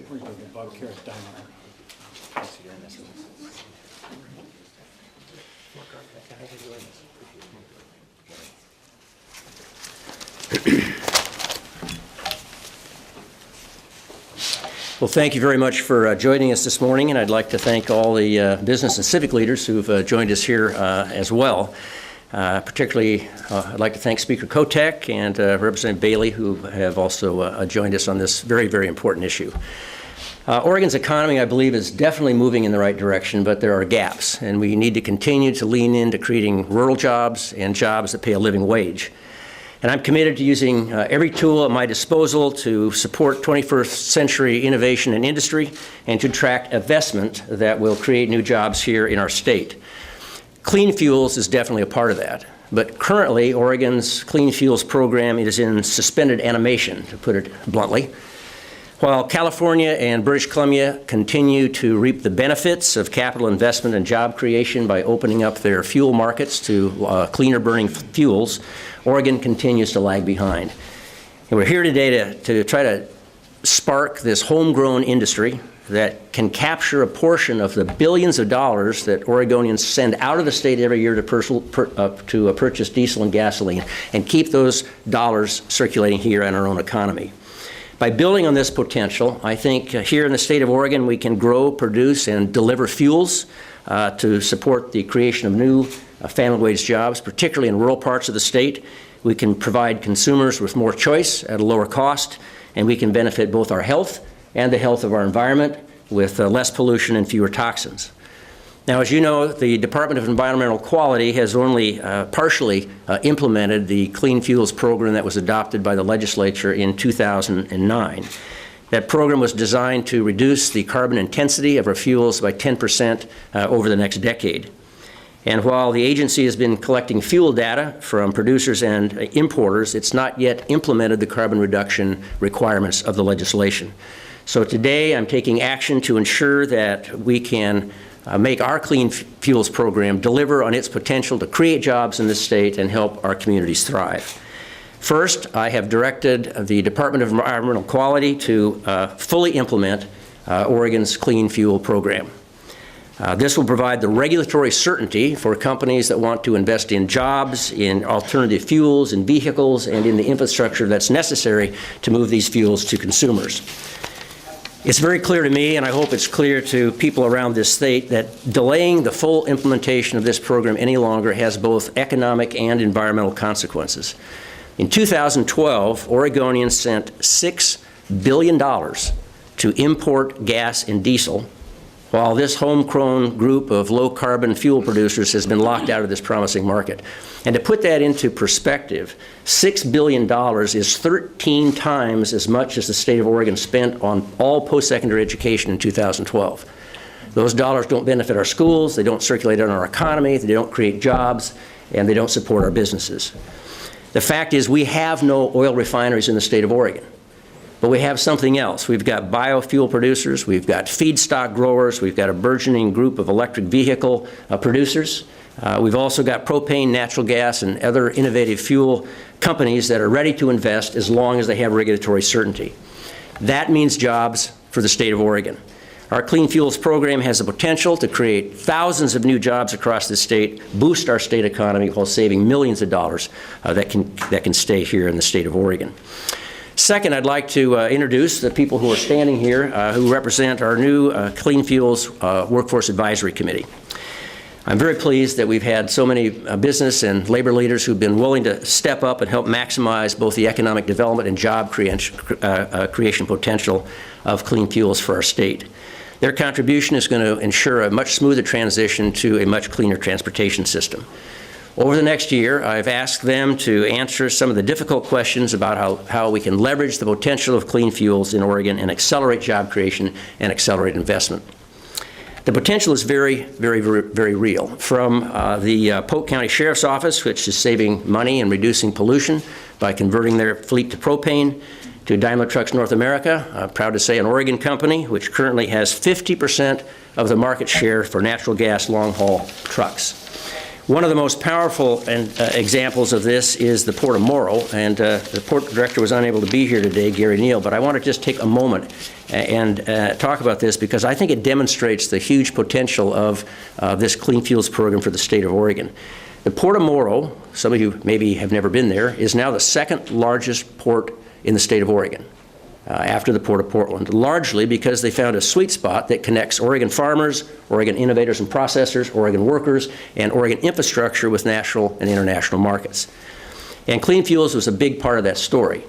Sprinkle the Bob Carrot down there. Well, thank you very much for joining us this morning, and I'd like to thank all the business and civic leaders who've joined us here as well. Particularly, I'd like to thank Speaker Kotek and Representative Bailey, who have also joined us on this very, very important issue. Oregon's economy, I believe, is definitely moving in the right direction, but there are gaps, and we need to continue to lean into creating rural jobs and jobs that pay a living wage. And I'm committed to using every tool at my disposal to support 21st century innovation and industry and to attract investment that will create new jobs here in our state. Clean fuels is definitely a part of that. But currently, Oregon's Clean Fuels program is in suspended animation, to put it bluntly. While California and British Columbia continue to reap the benefits of capital investment and job creation by opening up their fuel markets to cleaner burning fuels, Oregon continues to lag behind. And we're here today to try to spark this homegrown industry that can capture a portion of the billions of dollars that Oregonians send out of the state every year to purchase diesel and gasoline and keep those dollars circulating here in our own economy. By building on this potential, I think here in the state of Oregon we can grow, produce, and deliver fuels to support the creation of new family wage jobs, particularly in rural parts of the state. We can provide consumers with more choice at a lower cost, and we can benefit both our health and the health of our environment with less pollution and fewer toxins. Now, as you know, the Department of Environmental Quality has only partially implemented the Clean Fuels program that was adopted by the legislature in 2009. That program was designed to reduce the carbon intensity of our fuels by 10% over the next decade. And while the agency has been collecting fuel data from producers and importers, it's not yet implemented the carbon reduction requirements of the legislation. So today I'm taking action to ensure that we can make our Clean Fuels program deliver on its potential to create jobs in this state and help our communities thrive. First, I have directed the Department of Environmental Quality to fully implement Oregon's Clean Fuel program. This will provide the regulatory certainty for companies that want to invest in jobs, in alternative fuels, in vehicles, and in the infrastructure that's necessary to move these fuels to consumers. It's very clear to me, and I hope it's clear to people around this state, that delaying the full implementation of this program any longer has both economic and environmental consequences. In 2012, Oregonians sent $6 billion to import gas and diesel, while this homegrown group of low-carbon fuel producers has been locked out of this promising market. And to put that into perspective, $6 billion is 13 times as much as the state of Oregon spent on all post-secondary education in 2012. Those dollars don't benefit our schools, they don't circulate in our economy, they don't create jobs, and they don't support our businesses. The fact is we have no oil refineries in the state of Oregon. But we have something else. We've got biofuel producers, we've got feedstock growers, we've got a burgeoning group of electric vehicle producers. We've also got propane, natural gas, and other innovative fuel companies that are ready to invest as long as they have regulatory certainty. That means jobs for the state of Oregon. Our Clean Fuels program has the potential to create thousands of new jobs across the state, boost our state economy while saving millions of dollars that can stay here in the state of Oregon. Second, I'd like to introduce the people who are standing here who represent our new Clean Fuels Workforce Advisory Committee. I'm very pleased that we've had so many business and labor leaders who've been willing to step up and help maximize both the economic development and job creation potential of clean fuels for our state. Their contribution is going to ensure a much smoother transition to a much cleaner transportation system. Over the next year, I've asked them to answer some of the difficult questions about how we can leverage the potential of clean fuels in Oregon and accelerate job creation and accelerate investment. The potential is very, very, very, very real. From the Polk County Sheriff's Office, which is saving money and reducing pollution by converting their fleet to propane, to Daimler Trucks North America, proud to say an Oregon company, which currently has 50% of the market share for natural gas long-haul trucks. One of the most powerful examples of this is the Port of Morrow, and the port director was unable to be here today, Gary Neal, but I want to just take a moment and talk about this because I think it demonstrates the huge potential of this Clean Fuels program for the state of Oregon. The Port of Morrow, some of you maybe have never been there, is now the second largest port in the state of Oregon. After the Port of Portland, largely because they found a sweet spot that connects Oregon farmers, Oregon innovators and processors, Oregon workers, and Oregon infrastructure with national and international markets. And Clean Fuels was a big part of that story.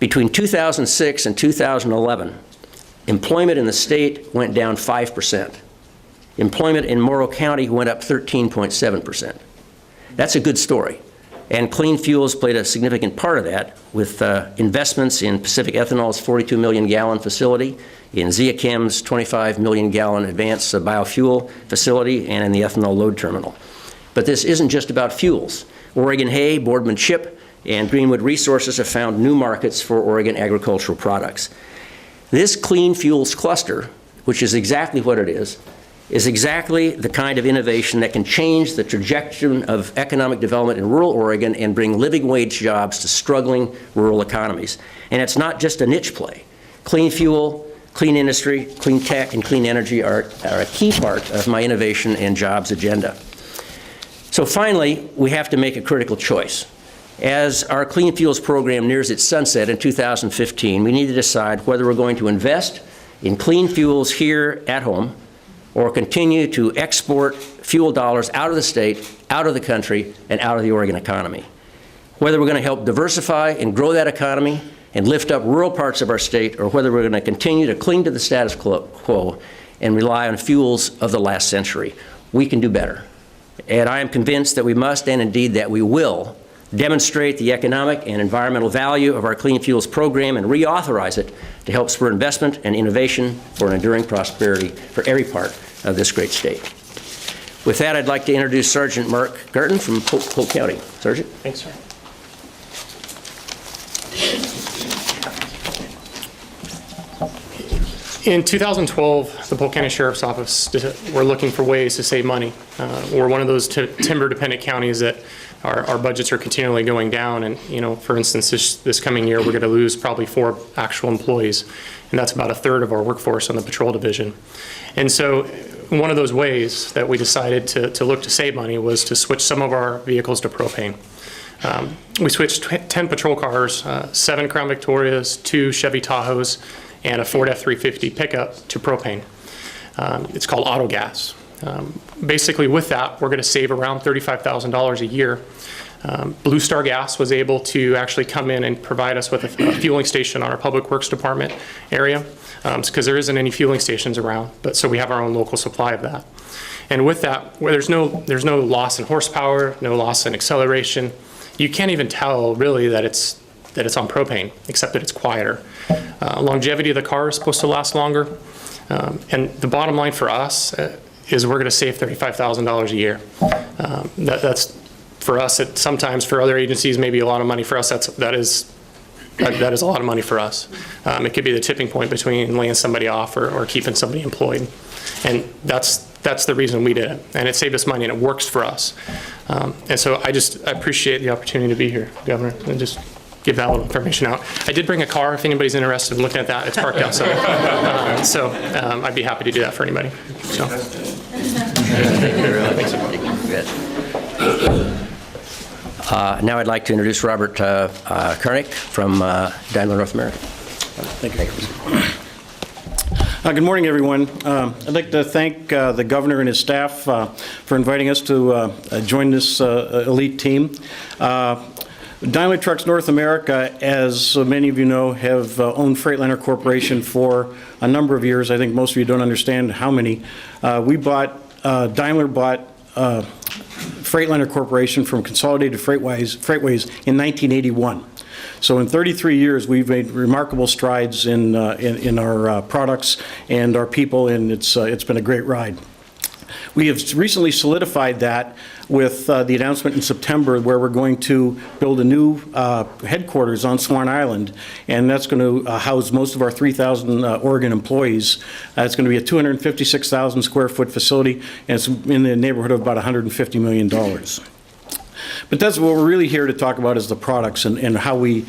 Between 2006 and 2011, employment in the state went down 5%. Employment in Morrow County went up 13.7%. That's a good story. And Clean Fuels played a significant part of that with investments in Pacific Ethanol's 42 million gallon facility, in Zeachem's 25 million gallon advanced biofuel facility, and in the ethanol load terminal. But this isn't just about fuels. Oregon Hay, Boardman Chip, and Greenwood Resources have found new markets for Oregon agricultural products. This Clean Fuels cluster, which is exactly what it is exactly the kind of innovation that can change the trajectory of economic development in rural Oregon and bring living wage jobs to struggling rural economies. And it's not just a niche play. Clean fuel, clean industry, clean tech, and clean energy are a key part of my innovation and jobs agenda. So finally, we have to make a critical choice. As our Clean Fuels program nears its sunset in 2015, we need to decide whether we're going to invest in clean fuels here at home or continue to export fuel dollars out of the state, out of the country, and out of the Oregon economy. Whether we're going to help diversify and grow that economy and lift up rural parts of our state, or whether we're going to continue to cling to the status quo and rely on fuels of the last century. We can do better. And I am convinced that we must, and indeed that we will, demonstrate the economic and environmental value of our Clean Fuels program and reauthorize it to help spur investment and innovation for an enduring prosperity for every part of this great state. With that, I'd like to introduce Sergeant Mark Garton from Polk County. Sergeant. Thanks, sir. In 2012, the Polk County Sheriff's Office were looking for ways to save money. We're one of those timber-dependent counties that our budgets are continually going down, and for instance, this coming year we're going to lose probably 4 actual employees, and that's about 1/3 of our workforce on the patrol division. And so one of those ways that we decided to look to save money was to switch some of our vehicles to propane. We switched 10 patrol cars, 7 Crown Victorias, 2 Chevy Tahoes, and a Ford F-350 pickup to propane. It's called auto gas. Basically with that, we're going to save around $35,000 a year. Blue Star Gas was able to actually come in and provide us with a fueling station on our Public Works Department area, because there isn't any fueling stations around, but so we have our own local supply of that. And with that, where there's no loss in horsepower, no loss in acceleration. You can't even tell really that it's on propane, except that it's quieter. Longevity of the car is supposed to last longer, and the bottom line for us is we're going to save $35,000 a year. That's for us. Sometimes for other agencies, maybe a lot of money. For us, that is a lot of money for us. It could be the tipping point between laying somebody off or keeping somebody employed, and that's the reason we did it. And it saved us money, and it works for us. And so I appreciate the opportunity to be here, Governor, and just give that little information out. I did bring a car if anybody's interested in looking at that. It's parked outside. I'd be happy to do that for anybody. So. Now I'd like to introduce Robert Karnick from Daimler North America. Thank you. Good morning, everyone. I'd like to thank the governor and his staff for inviting us to join this elite team. Daimler Trucks North America, as many of you know, have owned Freightliner Corporation for a number of years. I think most of you don't understand how many. Daimler bought Freightliner Corporation from Consolidated Freightways in 1981. So in 33 years, we've made remarkable strides in our products and our people, and it's been a great ride. We have recently solidified that with the announcement in September where we're going to build a new headquarters on Swan Island, and that's going to house most of our 3,000 Oregon employees. It's going to be a 256,000 square foot facility, and it's in the neighborhood of about $150 million. But that's what we're really here to talk about is the products and how we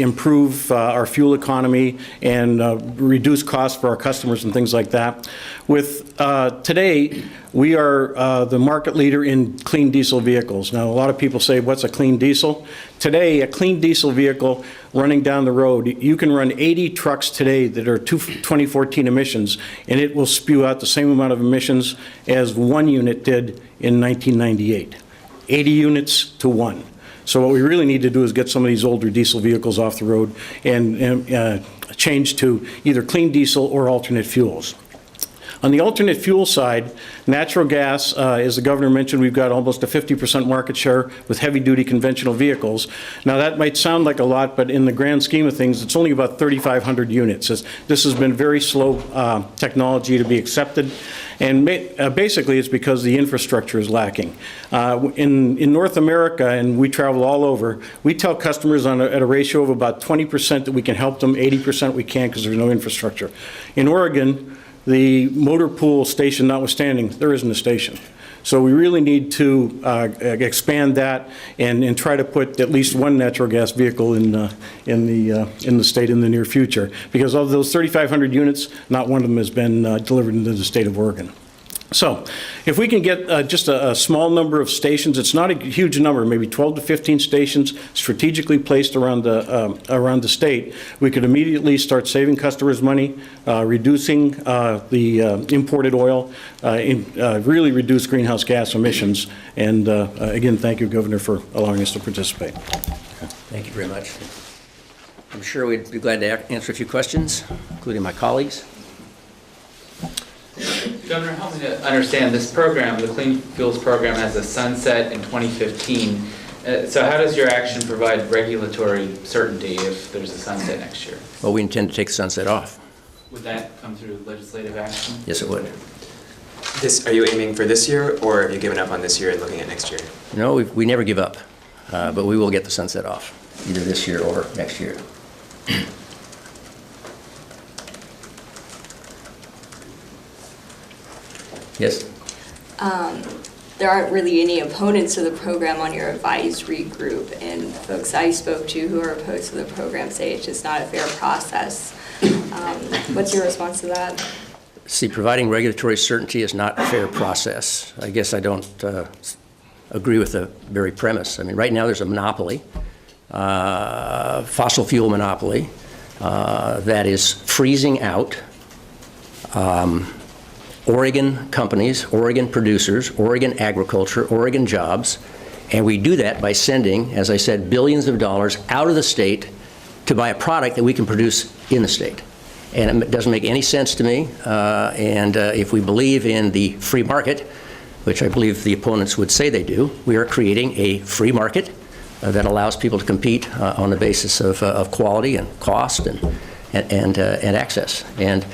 improve our fuel economy and reduce costs for our customers and things like that. With today, we are the market leader in clean diesel vehicles. Now, a lot of people say, what's a clean diesel? Today, a clean diesel vehicle running down the road, you can run 80 trucks today that are 2014 emissions, and it will spew out the same amount of emissions as one unit did in 1998. 80 units to 1. So what we really need to do is get some of these older diesel vehicles off the road and change to either clean diesel or alternate fuels. On the alternate fuel side, natural gas, as the governor mentioned, we've got almost a 50% market share with heavy-duty conventional vehicles. Now that might sound like a lot, but in the grand scheme of things, it's only about 3,500 units. This has been very slow technology to be accepted, and basically it's because the infrastructure is lacking. In North America, and we travel all over, we tell customers at a ratio of about 20% that we can help them, 80% we can't because there's no infrastructure. In Oregon, the motor pool station notwithstanding, there isn't a station. So we really need to expand that and try to put at least one natural gas vehicle in the state in the near future. Because of those 3,500 units, not one of them has been delivered into the state of Oregon. So if we can get just a small number of stations, it's not a huge number, maybe 12 to 15 stations strategically placed around the state, we could immediately start saving customers money, reducing the imported oil, really reduce greenhouse gas emissions. And again, thank you, Governor, for allowing us to participate. Thank you very much. I'm sure we'd be glad to answer a few questions, including my colleagues. Governor, help me to understand this program, the Clean Fuels Program, has a sunset in 2015. So how does your action provide regulatory certainty if there's a sunset next year? Well, we intend to take the sunset off. Would that come through legislative action? Yes, it would. Are you aiming for this year, or have you given up on this year and looking at next year? No, we never give up, but we will get the sunset off, either this year or next year. Yes? There aren't really any opponents of the program on your advisory group, and folks I spoke to who are opposed to the program say it's just not a fair process. What's your response to that? See, providing regulatory certainty is not a fair process. I guess I don't agree with the very premise. I mean, right now there's a monopoly, fossil fuel monopoly, that is freezing out Oregon companies, Oregon producers, Oregon agriculture, Oregon jobs, and we do that by sending, as I said, billions of dollars out of the state to buy a product that we can produce in the state. And it doesn't make any sense to me, and if we believe in the free market, which I believe the opponents would say they do, we are creating a free market that allows people to compete on the basis of quality and cost and access. And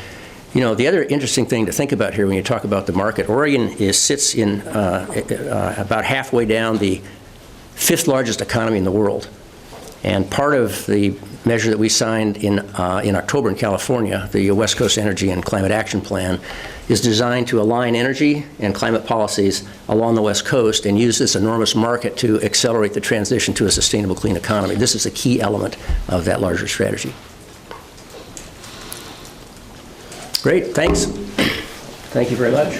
you know, the other interesting thing to think about here when you talk about the market, Oregon sits in about halfway down the 5th largest economy in the world. And part of the measure that we signed in October in California, the West Coast Energy and Climate Action Plan, is designed to align energy and climate policies along the West Coast and use this enormous market to accelerate the transition to a sustainable, clean economy. This is a key element of that larger strategy. Great, thanks. Thank you very much.